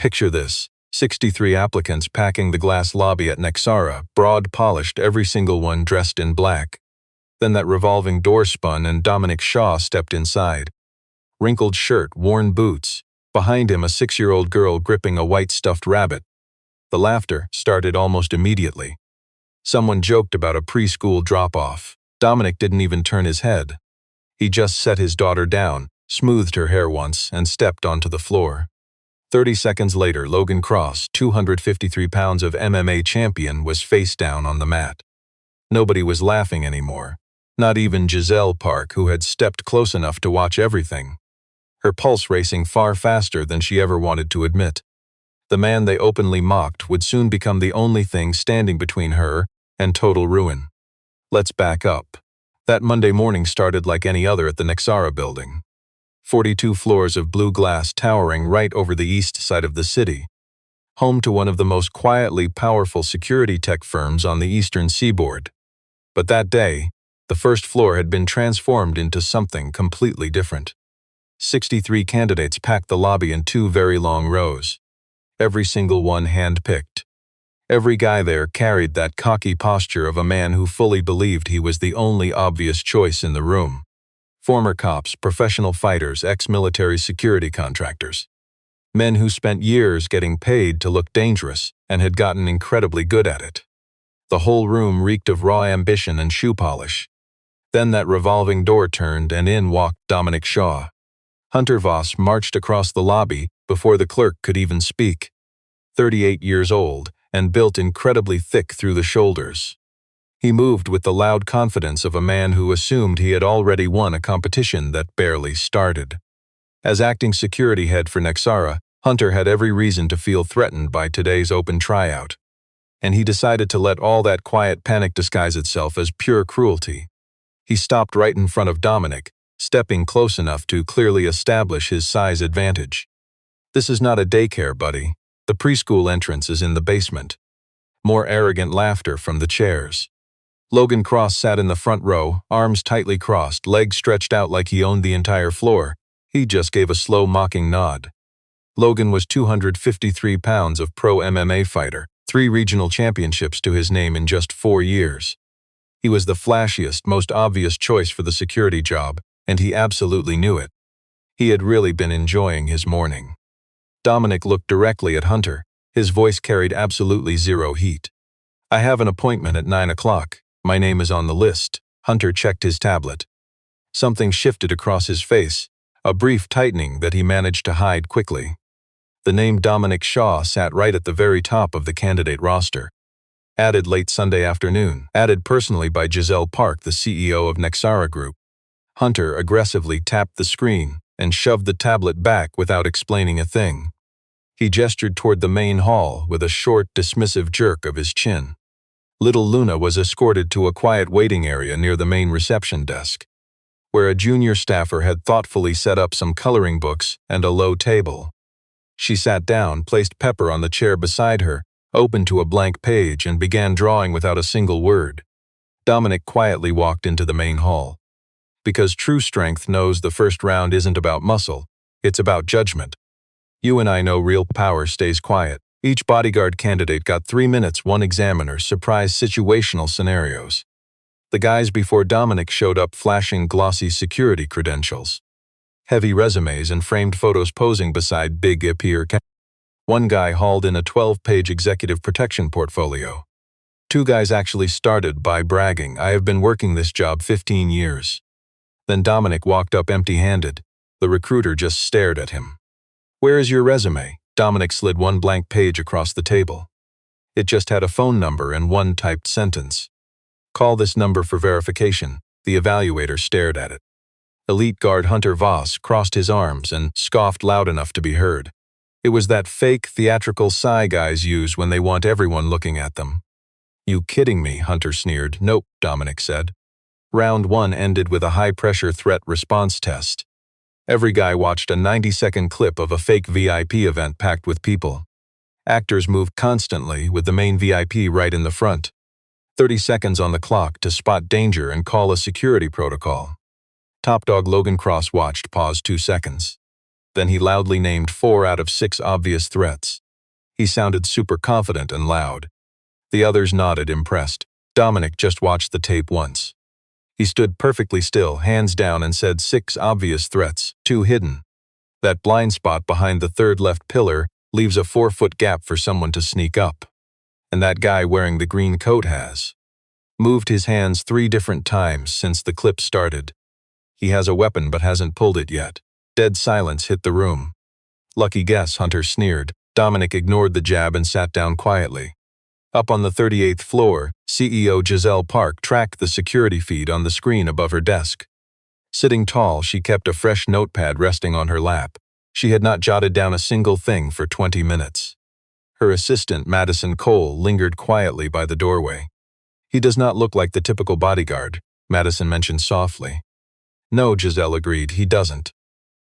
Picture this: 63 applicants packing the glass lobby at Nexara, broad-polished, every single one dressed in black. Then that revolving door spun and Dominic Shaw stepped inside. Wrinkled shirt, worn boots. Behind him, a 6-year-old girl gripping a white stuffed rabbit. The laughter started almost immediately. Someone joked about a preschool drop-off. Dominic didn't even turn his head. He just set his daughter down, smoothed her hair once, and stepped onto the floor. 30 seconds later, Logan Cross, 253 pounds of MMA champion, was face down on the mat. Nobody was laughing anymore. Not even Giselle Park, who had stepped close enough to watch everything. Her pulse racing far faster than she ever wanted to admit. The man they openly mocked would soon become the only thing standing between her and total ruin. Let's back up. That Monday morning started like any other at the Nexara building. 42 floors of blue glass towering right over the east side of the city. Home to one of the most quietly powerful security tech firms on the eastern seaboard. But that day, the first floor had been transformed into something completely different. 63 candidates packed the lobby in 2 very long rows. Every single one hand-picked. Every guy there carried that cocky posture of a man who fully believed he was the only obvious choice in the room. Former cops, professional fighters, ex-military security contractors. Men who spent years getting paid to look dangerous and had gotten incredibly good at it. The whole room reeked of raw ambition and shoe polish. Then that revolving door turned and in walked Dominic Shaw. Hunter Voss marched across the lobby before the clerk could even speak. 38 years old and built incredibly thick through the shoulders. He moved with the loud confidence of a man who assumed he had already won a competition that barely started. As acting security head for Nexara, Hunter had every reason to feel threatened by today's open tryout. And he decided to let all that quiet panic disguise itself as pure cruelty. He stopped right in front of Dominic, stepping close enough to clearly establish his size advantage. "This is not a daycare, buddy. The preschool entrance is in the basement." More arrogant laughter from the chairs. Logan Cross sat in the front row, arms tightly crossed, legs stretched out like he owned the entire floor. He just gave a slow, mocking nod. Logan was 253 pounds of pro MMA fighter, 3 regional championships to his name in just 4 years. He was the flashiest, most obvious choice for the security job, and he absolutely knew it. He had really been enjoying his morning. Dominic looked directly at Hunter. His voice carried absolutely zero heat. "I have an appointment at 9 o'clock. My name is on the list." Hunter checked his tablet. Something shifted across his face, a brief tightening that he managed to hide quickly. The name Dominic Shaw sat right at the very top of the candidate roster. Added late Sunday afternoon, added personally by Giselle Park, the CEO of Nexara Group. Hunter aggressively tapped the screen and shoved the tablet back without explaining a thing. He gestured toward the main hall with a short, dismissive jerk of his chin. Little Luna was escorted to a quiet waiting area near the main reception desk, where a junior staffer had thoughtfully set up some coloring books and a low table. She sat down, placed Pepper on the chair beside her, opened to a blank page, and began drawing without a single word. Dominic quietly walked into the main hall. Because true strength knows the first round isn't about muscle, it's about judgment. You and I know real power stays quiet. Each bodyguard candidate got 3 minutes, one examiner, surprise situational scenarios. The guys before Dominic showed up flashing glossy security credentials. Heavy resumes and framed photos posing beside big appear. One guy hauled in a 12-page executive protection portfolio. 2 guys actually started by bragging, "I have been working this job 15 years. Then Dominic walked up empty-handed. The recruiter just stared at him. "Where is your resume?" Dominic slid one blank page across the table. It just had a phone number and one typed sentence. "Call this number for verification." The evaluator stared at it. Elite guard Hunter Voss crossed his arms and scoffed loud enough to be heard. It was that fake, theatrical sigh guys use when they want everyone looking at them. "You kidding me?" Hunter sneered. "Nope," Dominic said. Round 1 ended with a high-pressure threat response test. Every guy watched a 90-second clip of a fake VIP event packed with people. Actors moved constantly, with the main VIP right in the front. 30 seconds on the clock to spot danger and call a security protocol. Top dog Logan Cross watched, paused 2 seconds. Then he loudly named 4 out of 6 obvious threats. He sounded super confident and loud. The others nodded, impressed. Dominic just watched the tape once. He stood perfectly still, hands down, and said 6 obvious threats, 2 hidden. That blind spot behind the 3rd left pillar leaves a 4-foot gap for someone to sneak up. And that guy wearing the green coat has moved his hands 3 different times since the clip started. He has a weapon but hasn't pulled it yet. Dead silence hit the room. Lucky guess, Hunter sneered. Dominic ignored the jab and sat down quietly. Up on the 38th floor, CEO Giselle Park tracked the security feed on the screen above her desk. Sitting tall, she kept a fresh notepad resting on her lap. She had not jotted down a single thing for 20 minutes. Her assistant, Madison Cole, lingered quietly by the doorway. "He does not look like the typical bodyguard," Madison mentioned softly. "No," Giselle agreed, "he doesn't."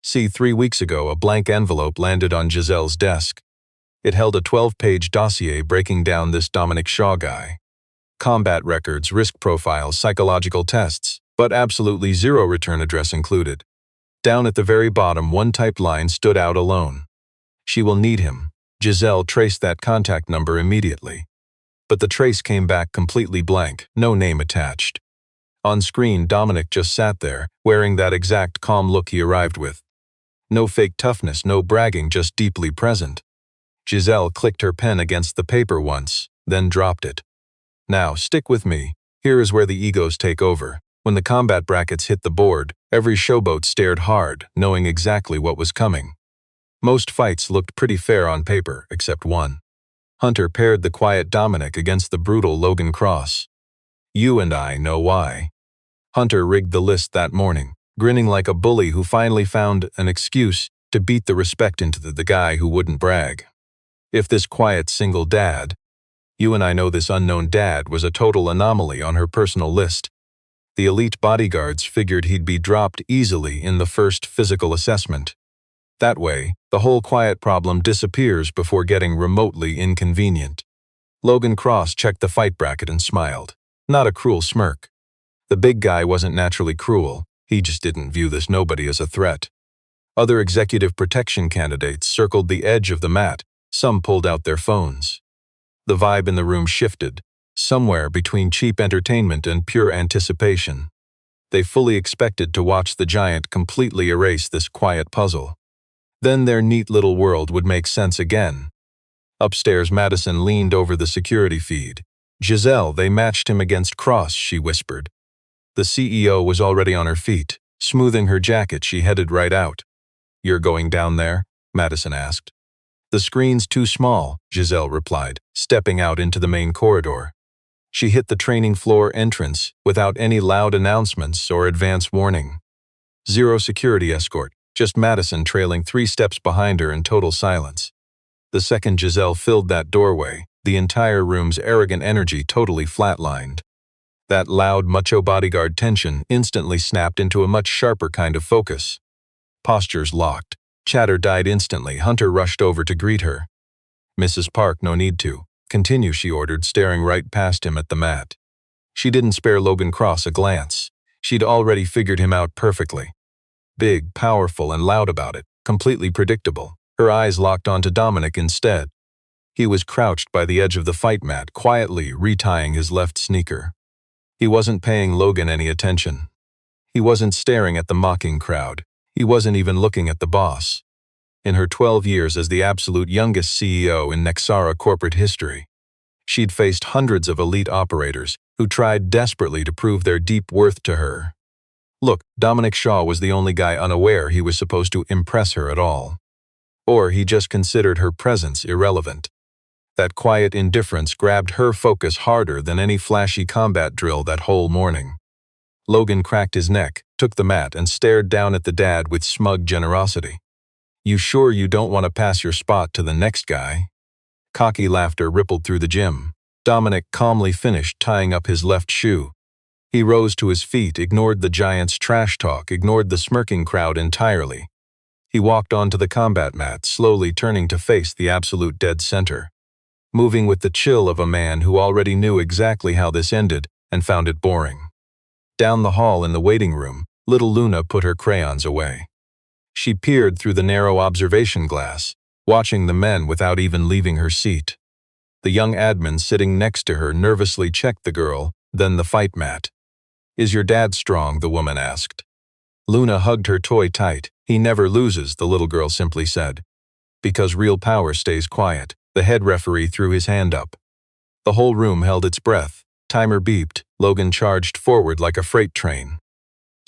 See, 3 weeks ago, a blank envelope landed on Giselle's desk. It held a 12-page dossier breaking down this Dominic Shaw guy. Combat records, risk profiles, psychological tests, but absolutely zero return address included. Down at the very bottom, one typed line stood out alone. "She will need him." Giselle traced that contact number immediately. But the trace came back completely blank, no name attached. On screen, Dominic just sat there, wearing that exact calm look he arrived with. No fake toughness, no bragging, just deeply present. Giselle clicked her pen against the paper once, then dropped it. "Now, stick with me. Here is where the egos take over." When the combat brackets hit the board, every showboat stared hard, knowing exactly what was coming. Most fights looked pretty fair on paper, except one. Hunter paired the quiet Dominic against the brutal Logan Cross. You and I know why. Hunter rigged the list that morning, grinning like a bully who finally found an excuse to beat the respect into the guy who wouldn't brag. If this quiet single dad, you and I know this unknown dad, was a total anomaly on her personal list, the elite bodyguards figured he'd be dropped easily in the first physical assessment. That way, the whole quiet problem disappears before getting remotely inconvenient. Logan Cross checked the fight bracket and smiled. Not a cruel smirk. The big guy wasn't naturally cruel, he just didn't view this nobody as a threat. Other executive protection candidates circled the edge of the mat, some pulled out their phones. The vibe in the room shifted, somewhere between cheap entertainment and pure anticipation. They fully expected to watch the giant completely erase this quiet puzzle. Then their neat little world would make sense again. Upstairs, Madison leaned over the security feed. "Giselle, they matched him against Cross," she whispered. The CEO was already on her feet. Smoothing her jacket, she headed right out. "You're going down there?" Madison asked. "The screen's too small," Giselle replied, stepping out into the main corridor. She hit the training floor entrance without any loud announcements or advance warning. Zero security escort, just Madison trailing 3 steps behind her in total silence. The second Giselle filled that doorway, the entire room's arrogant energy totally flatlined. That loud, macho bodyguard tension instantly snapped into a much sharper kind of focus. Postures locked. Chatter died instantly. Hunter rushed over to greet her. "Mrs. Park, no need to. Continue," she ordered, staring right past him at the mat. She didn't spare Logan Cross a glance. She'd already figured him out perfectly. Big, powerful, and loud about it, completely predictable. Her eyes locked onto Dominic instead. He was crouched by the edge of the fight mat, quietly retying his left sneaker. He wasn't paying Logan any attention. He wasn't staring at the mocking crowd. He wasn't even looking at the boss. In her 12 years as the absolute youngest CEO in Nexara corporate history, she'd faced hundreds of elite operators who tried desperately to prove their deep worth to her. Look, Dominic Shaw was the only guy unaware he was supposed to impress her at all. Or he just considered her presence irrelevant. That quiet indifference grabbed her focus harder than any flashy combat drill that whole morning. Logan cracked his neck, took the mat, and stared down at the dad with smug generosity. "You sure you don't want to pass your spot to the next guy?" Cocky laughter rippled through the gym. Dominic calmly finished tying up his left shoe. He rose to his feet, ignored the giant's trash talk, ignored the smirking crowd entirely. He walked onto the combat mat, slowly turning to face the absolute dead center, moving with the chill of a man who already knew exactly how this ended and found it boring. Down the hall in the waiting room, little Luna put her crayons away. She peered through the narrow observation glass, watching the men without even leaving her seat. The young admin sitting next to her nervously checked the girl, then the fight mat. "Is your dad strong?" the woman asked. Luna hugged her toy tight. "He never loses," the little girl simply said. "Because real power stays quiet." The head referee threw his hand up. The whole room held its breath. Timer beeped. Logan charged forward like a freight train.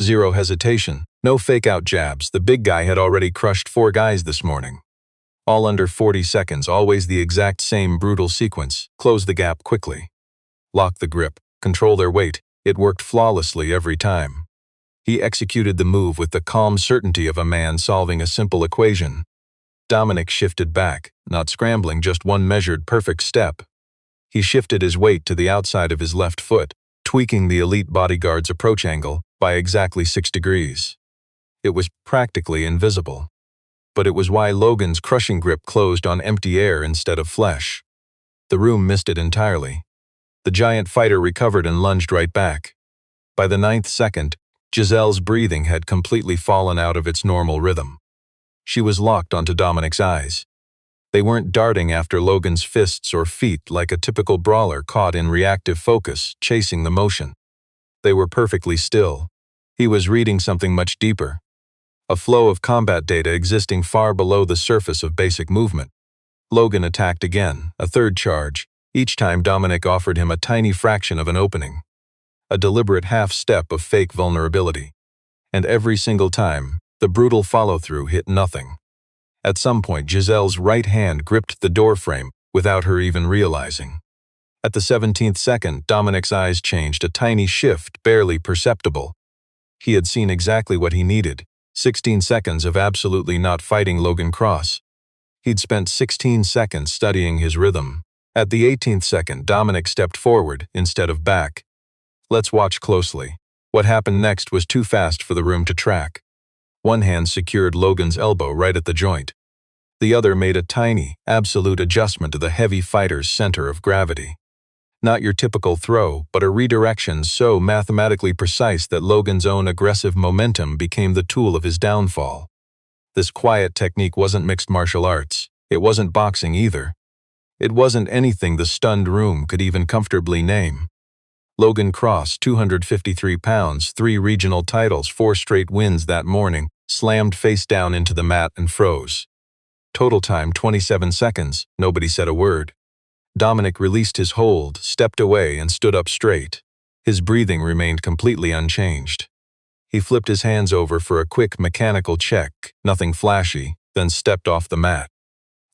Zero hesitation, no fake-out jabs. The big guy had already crushed 4 guys this morning. All under 40 seconds, always the exact same brutal sequence. Close the gap quickly. Lock the grip. Control their weight. It worked flawlessly every time. He executed the move with the calm certainty of a man solving a simple equation. Dominic shifted back, not scrambling, just one measured perfect step. He shifted his weight to the outside of his left foot, tweaking the elite bodyguard's approach angle by exactly 6 degrees. It was practically invisible. But it was why Logan's crushing grip closed on empty air instead of flesh. The room missed it entirely. The giant fighter recovered and lunged right back. By the 9th second, Giselle's breathing had completely fallen out of its normal rhythm. She was locked onto Dominic's eyes. They weren't darting after Logan's fists or feet like a typical brawler caught in reactive focus, chasing the motion. They were perfectly still. He was reading something much deeper. A flow of combat data existing far below the surface of basic movement. Logan attacked again, a third charge. Each time Dominic offered him a tiny fraction of an opening. A deliberate half-step of fake vulnerability. And every single time, the brutal follow-through hit nothing. At some point, Giselle's right hand gripped the doorframe without her even realizing. At the 17th second, Dominic's eyes changed, a tiny shift, barely perceptible. He had seen exactly what he needed. 16 seconds of absolutely not fighting Logan Cross. He'd spent 16 seconds studying his rhythm. At the 18th second, Dominic stepped forward instead of back. Let's watch closely. What happened next was too fast for the room to track. One hand secured Logan's elbow right at the joint. The other made a tiny, absolute adjustment to the heavy fighter's center of gravity. Not your typical throw, but a redirection so mathematically precise that Logan's own aggressive momentum became the tool of his downfall. This quiet technique wasn't mixed martial arts. It wasn't boxing either. It wasn't anything the stunned room could even comfortably name. Logan Cross, 253 pounds, 3 regional titles, 4 straight wins that morning, slammed face down into the mat and froze. Total time 27 seconds, nobody said a word. Dominic released his hold, stepped away, and stood up straight. His breathing remained completely unchanged. He flipped his hands over for a quick mechanical check, nothing flashy, then stepped off the mat.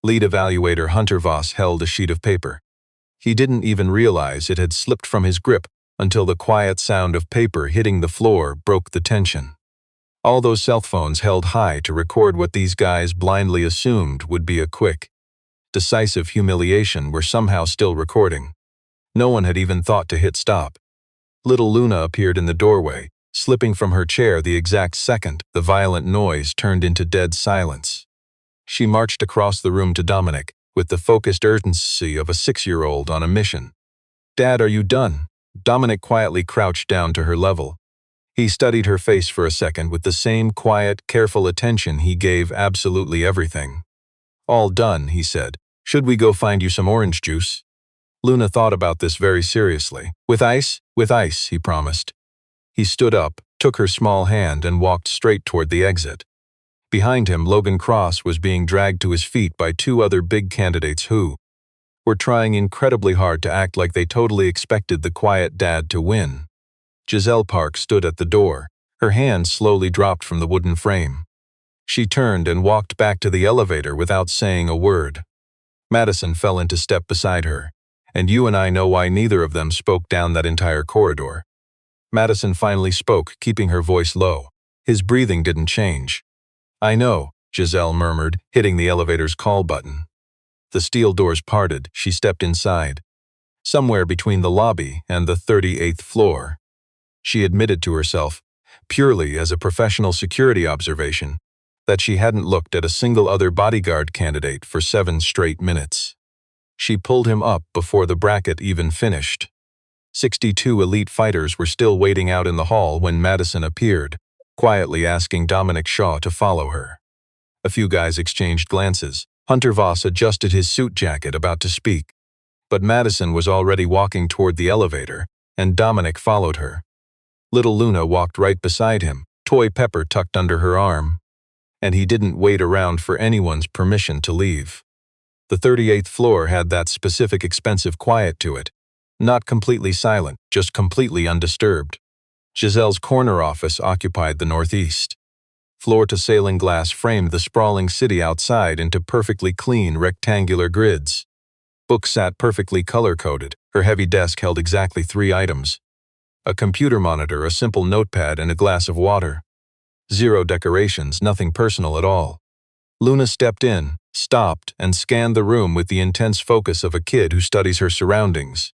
Lead evaluator Hunter Voss held a sheet of paper. He didn't even realize it had slipped from his grip until the quiet sound of paper hitting the floor broke the tension. All those cell phones held high to record what these guys blindly assumed would be a quick, decisive humiliation were somehow still recording. No one had even thought to hit stop. Little Luna appeared in the doorway, slipping from her chair the exact second the violent noise turned into dead silence. She marched across the room to Dominic, with the focused urgency of a 6-year-old on a mission. "Dad, are you done?" Dominic quietly crouched down to her level. He studied her face for a second with the same quiet, careful attention he gave absolutely everything. "All done," he said. "Should we go find you some orange juice?" Luna thought about this very seriously. "With ice?" "With ice," he promised. He stood up, took her small hand, and walked straight toward the exit. Behind him, Logan Cross was being dragged to his feet by 2 other big candidates who were trying incredibly hard to act like they totally expected the quiet dad to win. Giselle Park stood at the door. Her hand slowly dropped from the wooden frame. She turned and walked back to the elevator without saying a word. Madison fell into step beside her, and you and I know why neither of them spoke down that entire corridor. Madison finally spoke, keeping her voice low. His breathing didn't change. "I know," Giselle murmured, hitting the elevator's call button. The steel doors parted. She stepped inside. Somewhere between the lobby and the 38th floor. She admitted to herself, purely as a professional security observation, that she hadn't looked at a single other bodyguard candidate for 7 straight minutes. She pulled him up before the bracket even finished. 62 elite fighters were still waiting out in the hall when Madison appeared, quietly asking Dominic Shaw to follow her. A few guys exchanged glances. Hunter Voss adjusted his suit jacket, about to speak. But Madison was already walking toward the elevator, and Dominic followed her. Little Luna walked right beside him, toy Pepper tucked under her arm. And he didn't wait around for anyone's permission to leave. The 38th floor had that specific expensive quiet to it. Not completely silent, just completely undisturbed. Giselle's corner office occupied the northeast. Floor-to-ceiling glass framed the sprawling city outside into perfectly clean rectangular grids. Books sat perfectly color-coded. Her heavy desk held exactly 3 items: a computer monitor, a simple notepad, and a glass of water. Zero decorations, nothing personal at all. Luna stepped in, stopped, and scanned the room with the intense focus of a kid who studies her surroundings.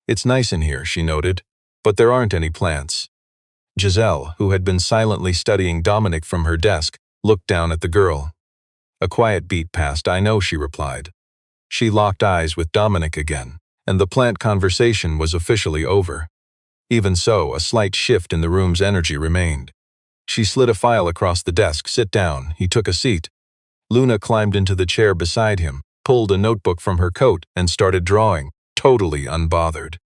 "It's nice in here," she noted, "but there aren't any plants." Giselle, who had been silently studying Dominic from her desk, looked down at the girl. A quiet beat passed. "I know," she replied. She locked eyes with Dominic again, and the plant conversation was officially over. Even so, a slight shift in the room's energy remained. She slid a file across the desk. "Sit down." He took a seat. Luna climbed into the chair beside him, pulled a notebook from her coat, and started drawing, totally unbothered.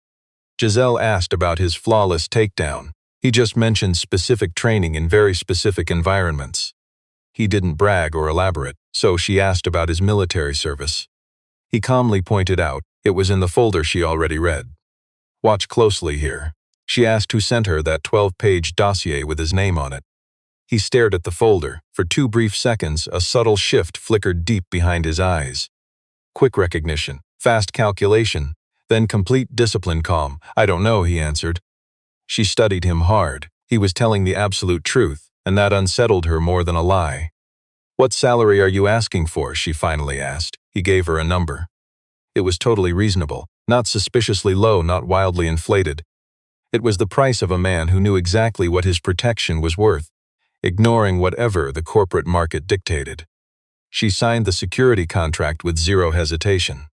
Giselle asked about his flawless takedown. He just mentioned specific training in very specific environments. He didn't brag or elaborate, so she asked about his military service. He calmly pointed out it was in the folder she already read. "Watch closely here." She asked who sent her that 12-page dossier with his name on it. He stared at the folder. For 2 brief seconds, a subtle shift flickered deep behind his eyes. Quick recognition, fast calculation, then complete discipline calm. "I don't know," he answered. She studied him hard. He was telling the absolute truth, and that unsettled her more than a lie. "What salary are you asking for?" she finally asked. He gave her a number. It was totally reasonable, not suspiciously low, not wildly inflated. It was the price of a man who knew exactly what his protection was worth, ignoring whatever the corporate market dictated. She signed the security contract with zero hesitation.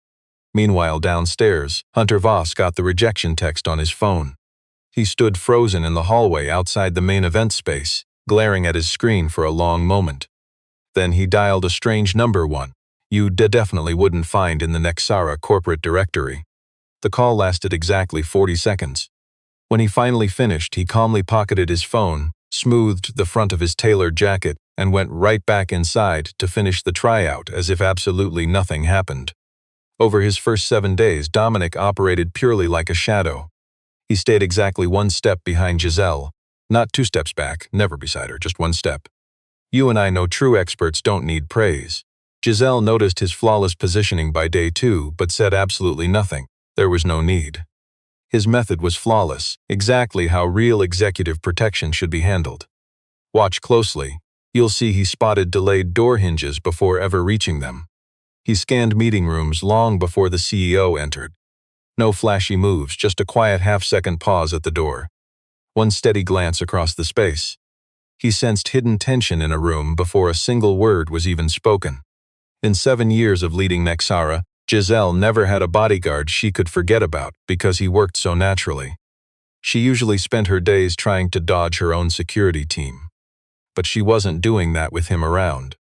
Meanwhile, downstairs, Hunter Voss got the rejection text on his phone. He stood frozen in the hallway outside the main event space, glaring at his screen for a long moment. Then he dialed a strange number, one you definitely wouldn't find in the Nexara corporate directory. The call lasted exactly 40 seconds. When he finally finished, he calmly pocketed his phone, smoothed the front of his tailored jacket, and went right back inside to finish the tryout as if absolutely nothing happened. Over his first 7 days, Dominic operated purely like a shadow. He stayed exactly 1 step behind Giselle, not 2 steps back, never beside her, just 1 step. You and I know true experts don't need praise. Giselle noticed his flawless positioning by day 2, but said absolutely nothing. There was no need. His method was flawless, exactly how real executive protection should be handled. Watch closely. You'll see he spotted delayed door hinges before ever reaching them. He scanned meeting rooms long before the CEO entered. No flashy moves, just a quiet half-second pause at the door. 1 steady glance across the space. He sensed hidden tension in a room before a single word was even spoken. In 7 years of leading Nexara, Giselle never had a bodyguard she could forget about because he worked so naturally. She usually spent her days trying to dodge her own security team. But she wasn't doing that with him around.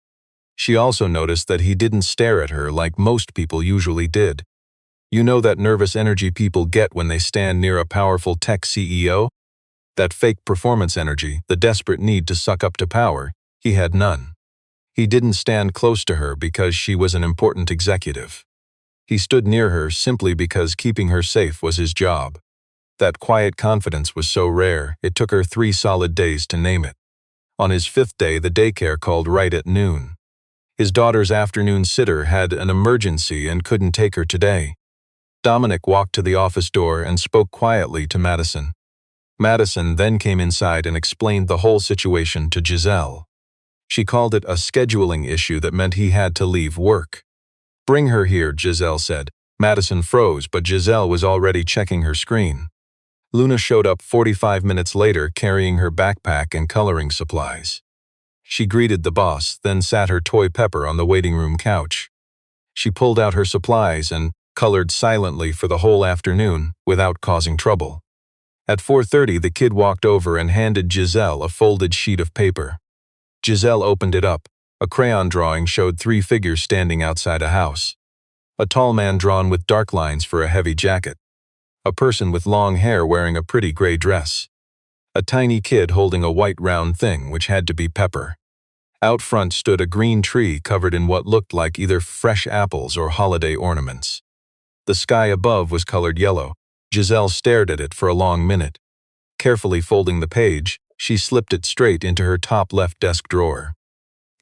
She also noticed that he didn't stare at her like most people usually did. You know that nervous energy people get when they stand near a powerful tech CEO? That fake performance energy, the desperate need to suck up to power, he had none. He didn't stand close to her because she was an important executive. He stood near her simply because keeping her safe was his job. That quiet confidence was so rare, it took her 3 solid days to name it. On his 5th day, the daycare called right at noon. His daughter's afternoon sitter had an emergency and couldn't take her today. Dominic walked to the office door and spoke quietly to Madison. Madison then came inside and explained the whole situation to Giselle. She called it a scheduling issue that meant he had to leave work. "Bring her here," Giselle said. Madison froze, but Giselle was already checking her screen. Luna showed up 45 minutes later carrying her backpack and coloring supplies. She greeted the boss, then sat her toy Pepper on the waiting room couch. She pulled out her supplies and colored silently for the whole afternoon without causing trouble. At 4:30, the kid walked over and handed Giselle a folded sheet of paper. Giselle opened it up, A crayon drawing showed three figures standing outside a house. A tall man drawn with dark lines for a heavy jacket. A person with long hair wearing a pretty gray dress. A tiny kid holding a white round thing which had to be Pepper. Out front stood a green tree covered in what looked like either fresh apples or holiday ornaments. The sky above was colored yellow. Giselle stared at it for a long minute. Carefully folding the page, she slipped it straight into her top left desk drawer.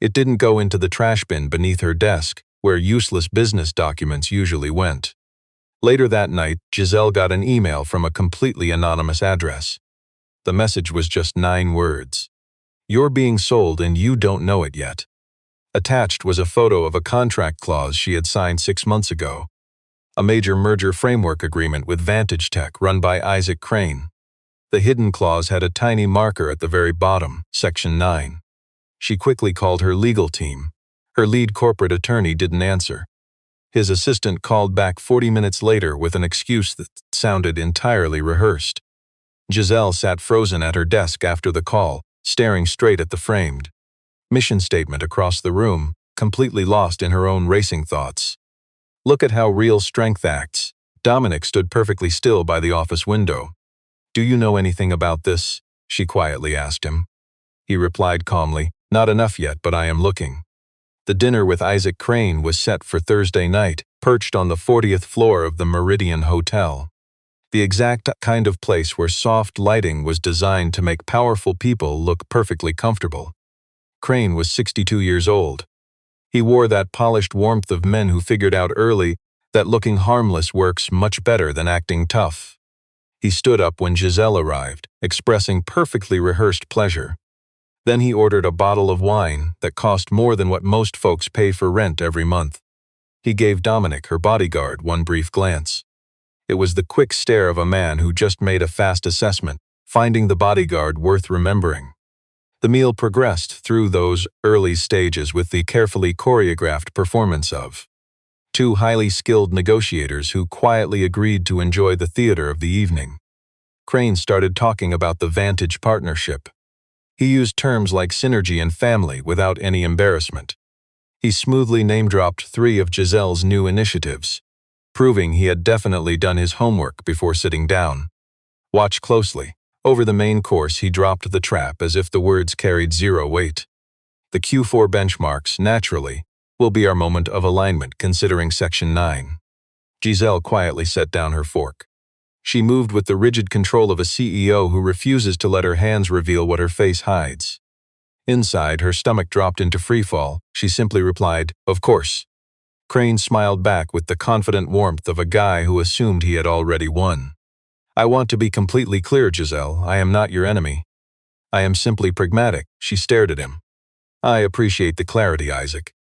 It didn't go into the trash bin beneath her desk, where useless business documents usually went. Later that night, Giselle got an email from a completely anonymous address. The message was just 9 words. "You're being sold and you don't know it yet." Attached was a photo of a contract clause she had signed 6 months ago. A major merger framework agreement with Vantage Tech run by Isaac Crane. The hidden clause had a tiny marker at the very bottom, Section 9. She quickly called her legal team. Her lead corporate attorney didn't answer. His assistant called back 40 minutes later with an excuse that sounded entirely rehearsed. Giselle sat frozen at her desk after the call, staring straight at the framed mission statement across the room, completely lost in her own racing thoughts. Look at how real strength acts. Dominic stood perfectly still by the office window. "Do you know anything about this?" she quietly asked him. He replied calmly, "Not enough yet, but I am looking." The dinner with Isaac Crane was set for Thursday night, perched on the 40th floor of the Meridian Hotel. The exact kind of place where soft lighting was designed to make powerful people look perfectly comfortable. Crane was 62 years old. He wore that polished warmth of men who figured out early that looking harmless works much better than acting tough. He stood up when Giselle arrived, expressing perfectly rehearsed pleasure. Then he ordered a bottle of wine that cost more than what most folks pay for rent every month. He gave Dominic, her bodyguard, one brief glance. It was the quick stare of a man who just made a fast assessment, finding the bodyguard worth remembering. The meal progressed through those early stages with the carefully choreographed performance of 2 highly skilled negotiators who quietly agreed to enjoy the theater of the evening. Crane started talking about the Vantage partnership. He used terms like synergy and family without any embarrassment. He smoothly name-dropped 3 of Giselle's new initiatives, proving he had definitely done his homework before sitting down. Watch closely. Over the main course, he dropped the trap as if the words carried 0 weight. The Q4 benchmarks, naturally, will be our moment of alignment considering Section 9. Giselle quietly set down her fork. She moved with the rigid control of a CEO who refuses to let her hands reveal what her face hides. Inside, her stomach dropped into freefall. She simply replied, "Of course." Crane smiled back with the confident warmth of a guy who assumed he had already won. "I want to be completely clear, Giselle. I am not your enemy. I am simply pragmatic." She stared at him. "I appreciate the clarity, Isaac."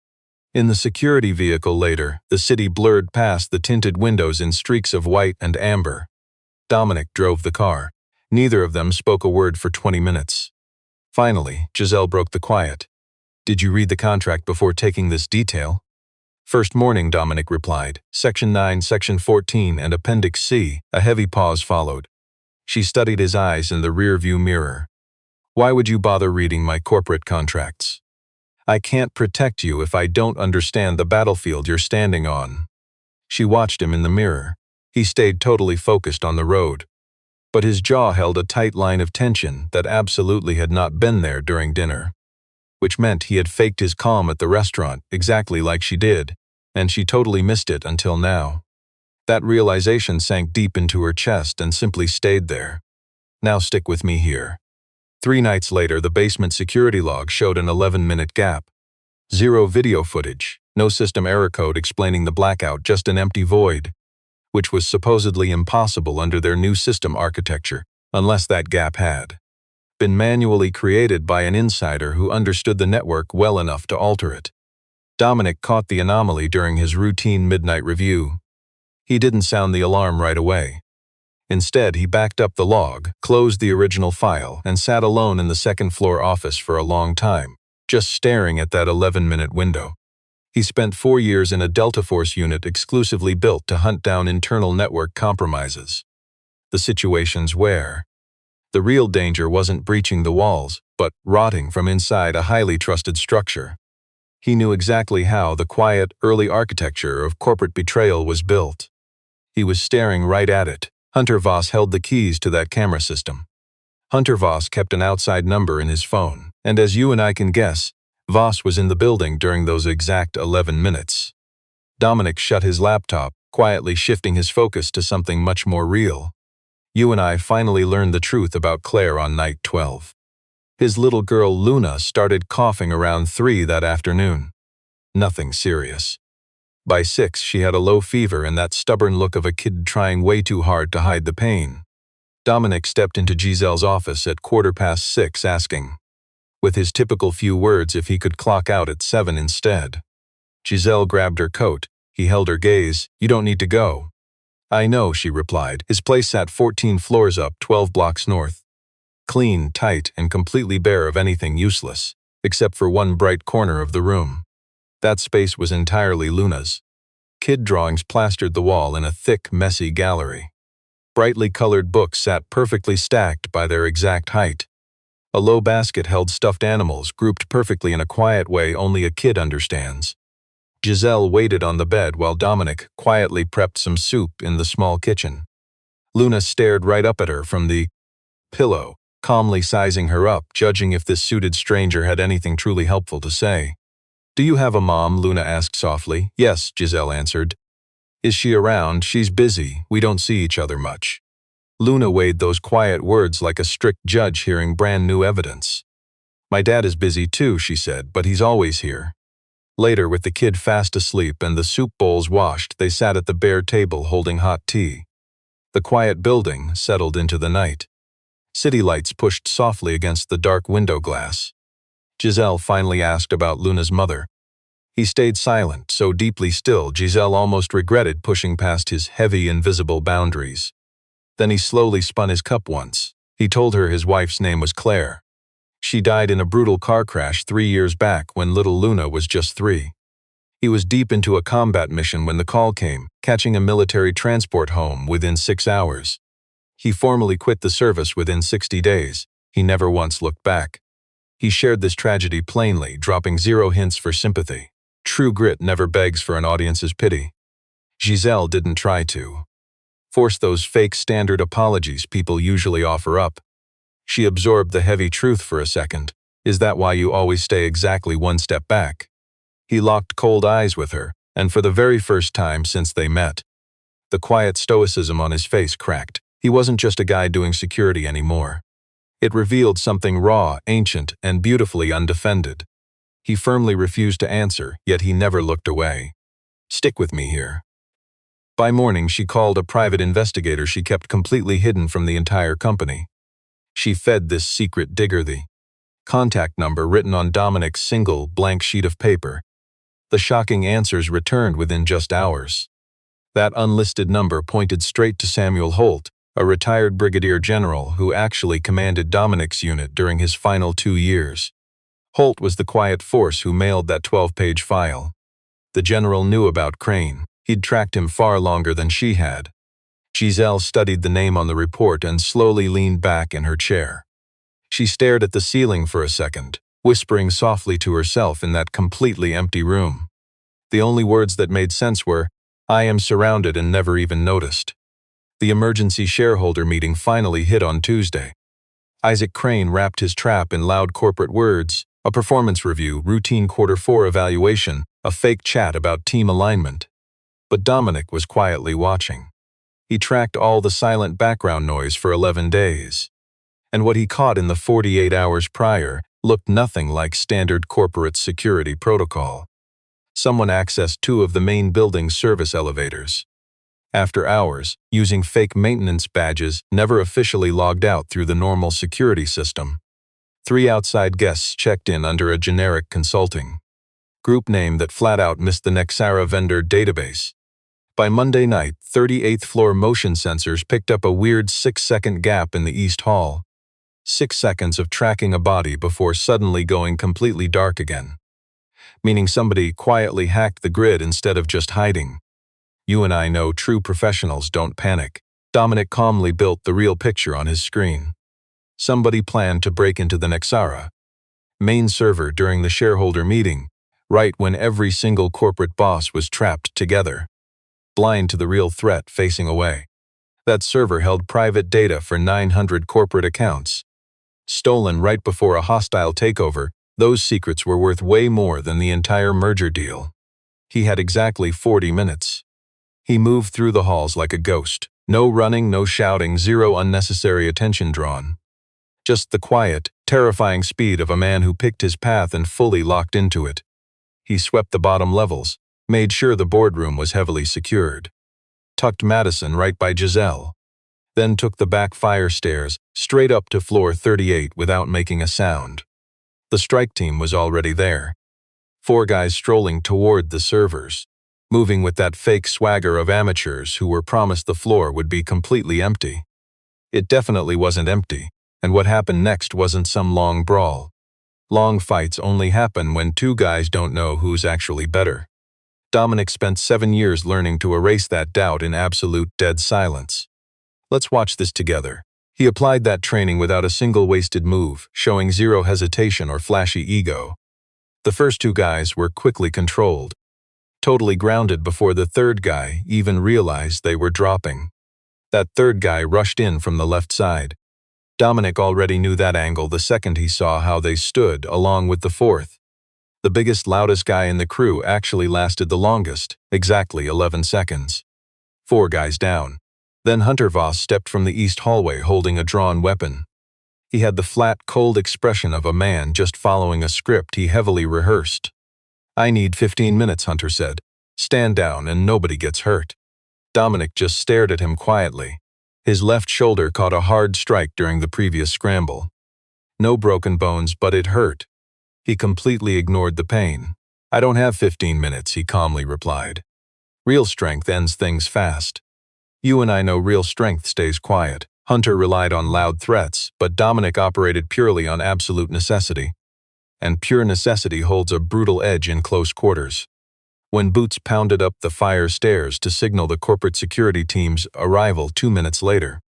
In the security vehicle later, the city blurred past the tinted windows in streaks of white and amber. Dominic drove the car. Neither of them spoke a word for 20 minutes. Finally, Giselle broke the quiet. "Did you read the contract before taking this detail?" "First morning," Dominic replied. "Section 9, Section 14, and Appendix C." A heavy pause followed. She studied his eyes in the rearview mirror. "Why would you bother reading my corporate contracts? I can't protect you if I don't understand the battlefield you're standing on." She watched him in the mirror. He stayed totally focused on the road. But his jaw held a tight line of tension that absolutely had not been there during dinner. Which meant he had faked his calm at the restaurant, exactly like she did, and she totally missed it until now. That realization sank deep into her chest and simply stayed there. "Now stick with me here." 3 nights later, the basement security log showed an 11-minute gap. 0 video footage, no system error code explaining the blackout, just an empty void, which was supposedly impossible under their new system architecture, unless that gap had been manually created by an insider who understood the network well enough to alter it. Dominic caught the anomaly during his routine midnight review. He didn't sound the alarm right away. Instead, he backed up the log, closed the original file, and sat alone in the second-floor office for a long time, just staring at that 11-minute window. He spent 4 years in a Delta Force unit exclusively built to hunt down internal network compromises. The situations where the real danger wasn't breaching the walls, but rotting from inside a highly trusted structure. He knew exactly how the quiet, early architecture of corporate betrayal was built. He was staring right at it. Hunter Voss held the keys to that camera system. Hunter Voss kept an outside number in his phone, and as you and I can guess, Voss was in the building during those exact 11 minutes. Dominic shut his laptop, quietly shifting his focus to something much more real. You and I finally learned the truth about Claire on night 12. His little girl Luna started coughing around 3 that afternoon. Nothing serious. By 6, she had a low fever and that stubborn look of a kid trying way too hard to hide the pain. Dominic stepped into Giselle's office at 6:15 asking, with his typical few words, if he could clock out at 7 instead. Giselle grabbed her coat. He held her gaze. "You don't need to go." "I know," she replied. His place sat 14 floors up, 12 blocks north. Clean, tight, and completely bare of anything useless, except for one bright corner of the room. That space was entirely Luna's. Kid drawings plastered the wall in a thick, messy gallery. Brightly colored books sat perfectly stacked by their exact height. A low basket held stuffed animals grouped perfectly in a quiet way only a kid understands. Giselle waited on the bed while Dominic quietly prepped some soup in the small kitchen. Luna stared right up at her from the pillow, calmly sizing her up, judging if this suited stranger had anything truly helpful to say. "Do you have a mom?" Luna asked softly. "Yes," Giselle answered. "Is she around?" "She's busy. We don't see each other much." Luna weighed those quiet words like a strict judge hearing brand new evidence. "My dad is busy too," she said, "but he's always here." Later, with the kid fast asleep and the soup bowls washed, they sat at the bare table holding hot tea. The quiet building settled into the night. City lights pushed softly against the dark window glass. Giselle finally asked about Luna's mother. He stayed silent, so deeply still Giselle almost regretted pushing past his heavy, invisible boundaries. Then he slowly spun his cup once. He told her his wife's name was Claire. She died in a brutal car crash 3 years back when little Luna was just 3. He was deep into a combat mission when the call came, catching a military transport home within 6 hours. He formally quit the service within 60 days. He never once looked back. He shared this tragedy plainly, dropping 0 hints for sympathy. True grit never begs for an audience's pity. Giselle didn't try to force those fake standard apologies people usually offer up. She absorbed the heavy truth for a second. "Is that why you always stay exactly 1 step back?" He locked cold eyes with her, and for the very first time since they met, the quiet stoicism on his face cracked. He wasn't just a guy doing security anymore. It revealed something raw, ancient, and beautifully undefended. He firmly refused to answer, yet he never looked away. "Stick with me here." By morning, she called a private investigator she kept completely hidden from the entire company. She fed this secret digger the contact number written on Dominic's single, blank sheet of paper. The shocking answers returned within just hours. That unlisted number pointed straight to Samuel Holt, a retired brigadier general who actually commanded Dominic's unit during his final 2 years. Holt was the quiet force who mailed that 12-page file. The general knew about Crane. He'd tracked him far longer than she had. Giselle studied the name on the report and slowly leaned back in her chair. She stared at the ceiling for a second, whispering softly to herself in that completely empty room. The only words that made sense were, "I am surrounded and never even noticed." The emergency shareholder meeting finally hit on Tuesday. Isaac Crane wrapped his trap in loud corporate words: a performance review, routine Q4 evaluation, a fake chat about team alignment. But Dominic was quietly watching. He tracked all the silent background noise for 11 days. And what he caught in the 48 hours prior looked nothing like standard corporate security protocol. Someone accessed 2 of the main building's service elevators. After hours, using fake maintenance badges, never officially logged out through the normal security system. 3 outside guests checked in under a generic consulting group name that flat out missed the Nexara vendor database. By Monday night, 38th floor motion sensors picked up a weird 6-second gap in the East Hall. 6 seconds of tracking a body before suddenly going completely dark again. Meaning somebody quietly hacked the grid instead of just hiding. You and I know true professionals don't panic. Dominic calmly built the real picture on his screen. Somebody planned to break into the Nexara main server during the shareholder meeting, right when every single corporate boss was trapped together, blind to the real threat facing away. That server held private data for 900 corporate accounts. Stolen right before a hostile takeover, those secrets were worth way more than the entire merger deal. He had exactly 40 minutes. He moved through the halls like a ghost. No running, no shouting, zero unnecessary attention drawn. Just the quiet, terrifying speed of a man who picked his path and fully locked into it. He swept the bottom levels, made sure the boardroom was heavily secured, tucked Madison right by Giselle, then took the back fire stairs straight up to floor 38 without making a sound. The strike team was already there. 4 guys strolling toward the servers, moving with that fake swagger of amateurs who were promised the floor would be completely empty. It definitely wasn't empty, and what happened next wasn't some long brawl. Long fights only happen when 2 guys don't know who's actually better. Dominic spent 7 years learning to erase that doubt in absolute dead silence. Let's watch this together. He applied that training without a single wasted move, showing zero hesitation or flashy ego. The first 2 guys were quickly controlled, totally grounded before the 3rd guy even realized they were dropping. That 3rd guy rushed in from the left side. Dominic already knew that angle the second he saw how they stood along with the 4th. The biggest, loudest guy in the crew actually lasted the longest, exactly 11 seconds. 4 guys down. Then Hunter Voss stepped from the east hallway holding a drawn weapon. He had the flat, cold expression of a man just following a script he heavily rehearsed. "I need 15 minutes, Hunter said. Stand down and nobody gets hurt." Dominic just stared at him quietly. His left shoulder caught a hard strike during the previous scramble. No broken bones, but it hurt. He completely ignored the pain. "I don't have 15 minutes, he calmly replied. "Real strength ends things fast. You and I know real strength stays quiet." Hunter relied on loud threats, but Dominic operated purely on absolute necessity. And pure necessity holds a brutal edge in close quarters. When boots pounded up the fire stairs to signal the corporate security team's arrival 2 minutes later,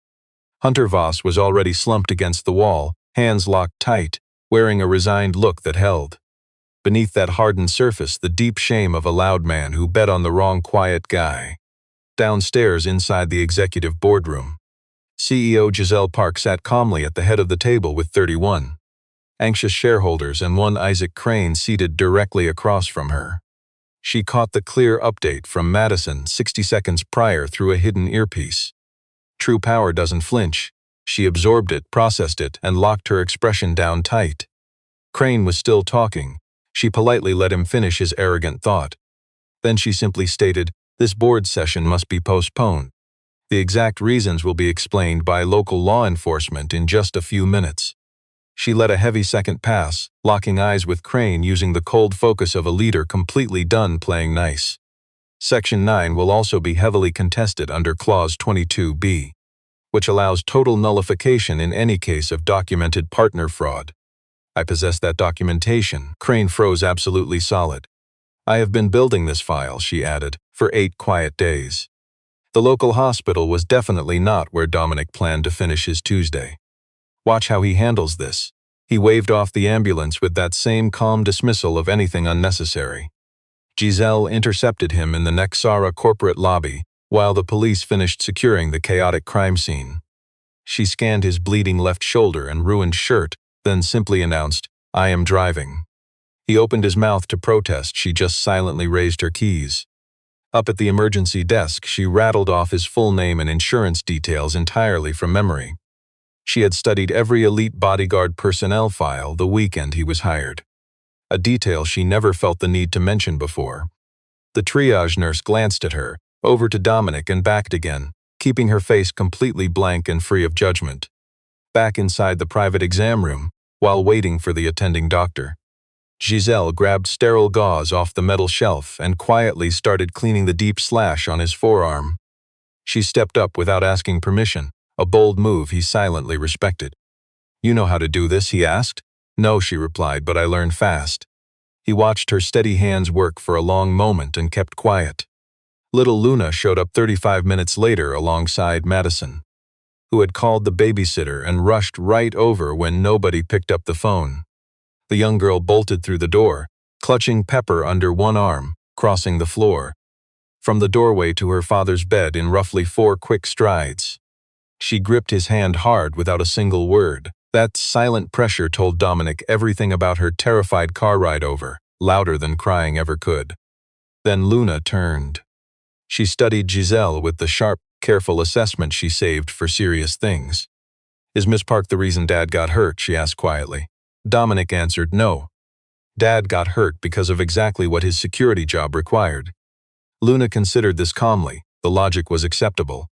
Hunter Voss was already slumped against the wall, hands locked tight, wearing a resigned look that held. Beneath that hardened surface, the deep shame of a loud man who bet on the wrong quiet guy. Downstairs inside the executive boardroom, CEO Giselle Park sat calmly at the head of the table with 31 anxious shareholders and one Isaac Crane seated directly across from her. She caught the clear update from Madison 60 seconds prior through a hidden earpiece. True power doesn't flinch. She absorbed it, processed it, and locked her expression down tight. Crane was still talking. She politely let him finish his arrogant thought. Then she simply stated, "This board session must be postponed. The exact reasons will be explained by local law enforcement in just a few minutes." She let a heavy second pass, locking eyes with Crane using the cold focus of a leader completely done playing nice. Section 9 will also be heavily contested under Clause 22B, which allows total nullification in any case of documented partner fraud. "I possess that documentation." Crane froze absolutely solid. "I have been building this file," she added, "for 8 quiet days." The local hospital was definitely not where Dominic planned to finish his Tuesday. "Watch how he handles this." He waved off the ambulance with that same calm dismissal of anything unnecessary. Giselle intercepted him in the Nexara corporate lobby while the police finished securing the chaotic crime scene. She scanned his bleeding left shoulder and ruined shirt, then simply announced, "I am driving." He opened his mouth to protest. She just silently raised her keys. Up at the emergency desk, she rattled off his full name and insurance details entirely from memory. She had studied every elite Bodyguard personnel file the weekend he was hired, a detail she never felt the need to mention before. The triage nurse glanced at her, over to Dominic and back again, keeping her face completely blank and free of judgment. Back inside the private exam room, while waiting for the attending doctor, Giselle grabbed sterile gauze off the metal shelf and quietly started cleaning the deep slash on his forearm. She stepped up without asking permission, a bold move he silently respected. "You know how to do this?" he asked. "No," she replied, "but I learned fast." He watched her steady hands work for a long moment and kept quiet. Little Luna showed up 35 minutes later alongside Madison, who had called the babysitter and rushed right over when nobody picked up the phone. The young girl bolted through the door, clutching Pepper under one arm, crossing the floor, from the doorway to her father's bed in roughly 4 quick strides. She gripped his hand hard without a single word. That silent pressure told Dominic everything about her terrified car ride over, louder than crying ever could. Then Luna turned. She studied Giselle with the sharp, careful assessment she saved for serious things. "Is Miss Park the reason Dad got hurt?" she asked quietly. Dominic answered no. Dad got hurt because of exactly what his security job required. Luna considered this calmly. The logic was acceptable.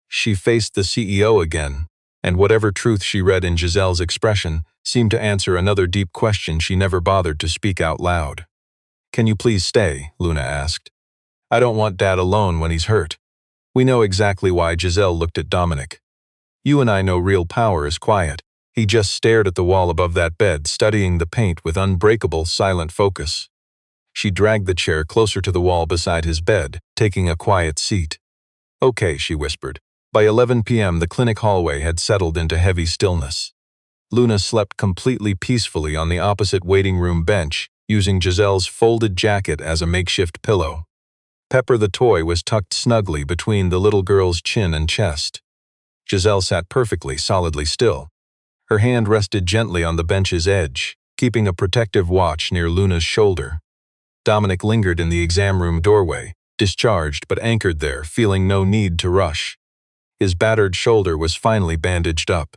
She faced the CEO again, and whatever truth she read in Giselle's expression seemed to answer another deep question she never bothered to speak out loud. "Can you please stay?" Luna asked. "I don't want Dad alone when he's hurt." We know exactly why. Giselle looked at Dominic. "You and I know real power is quiet." He just stared at the wall above that bed, studying the paint with unbreakable, silent focus. She dragged the chair closer to the wall beside his bed, taking a quiet seat. "Okay," she whispered. By 11 p.m. the clinic hallway had settled into heavy stillness. Luna slept completely peacefully on the opposite waiting room bench, using Giselle's folded jacket as a makeshift pillow. Pepper the toy was tucked snugly between the little girl's chin and chest. Giselle sat perfectly, solidly still. Her hand rested gently on the bench's edge, keeping a protective watch near Luna's shoulder. Dominic lingered in the exam room doorway, discharged but anchored there, feeling no need to rush. His battered shoulder was finally bandaged up.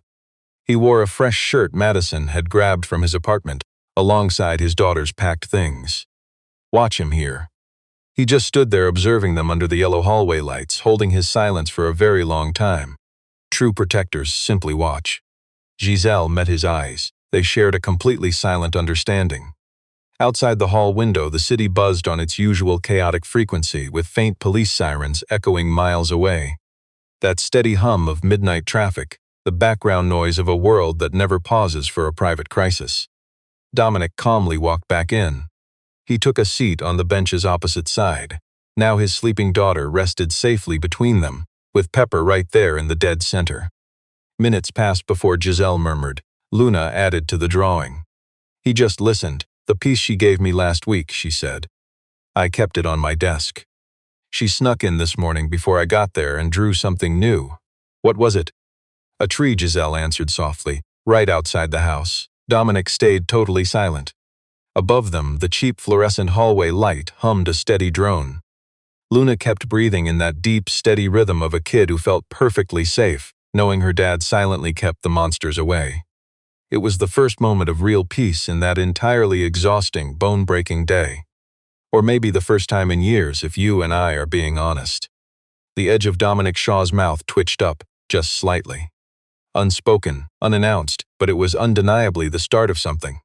He wore a fresh shirt Madison had grabbed from his apartment, alongside his daughter's packed things. "Watch him here." He just stood there observing them under the yellow hallway lights, holding his silence for a very long time. True protectors simply watch. Giselle met his eyes. They shared a completely silent understanding. Outside the hall window, the city buzzed on its usual chaotic frequency, with faint police sirens echoing miles away. That steady hum of midnight traffic, the background noise of a world that never pauses for a private crisis. Dominic calmly walked back in. He took a seat on the bench's opposite side. Now his sleeping daughter rested safely between them, with Pepper right there in the dead center. Minutes passed before Giselle murmured, "Luna added to the drawing." He just listened. "The piece she gave me last week," she said. "I kept it on my desk. She snuck in this morning before I got there and drew something new." "What was it?" "A tree," Giselle answered softly, "right outside the house." Dominic stayed totally silent. Above them, the cheap fluorescent hallway light hummed a steady drone. Luna kept breathing in that deep, steady rhythm of a kid who felt perfectly safe, knowing her dad silently kept the monsters away. It was the first moment of real peace in that entirely exhausting, bone-breaking day. Or maybe the first time in years, if you and I are being honest. The edge of Dominic Shaw's mouth twitched up, just slightly. Unspoken, unannounced, but it was undeniably the start of something.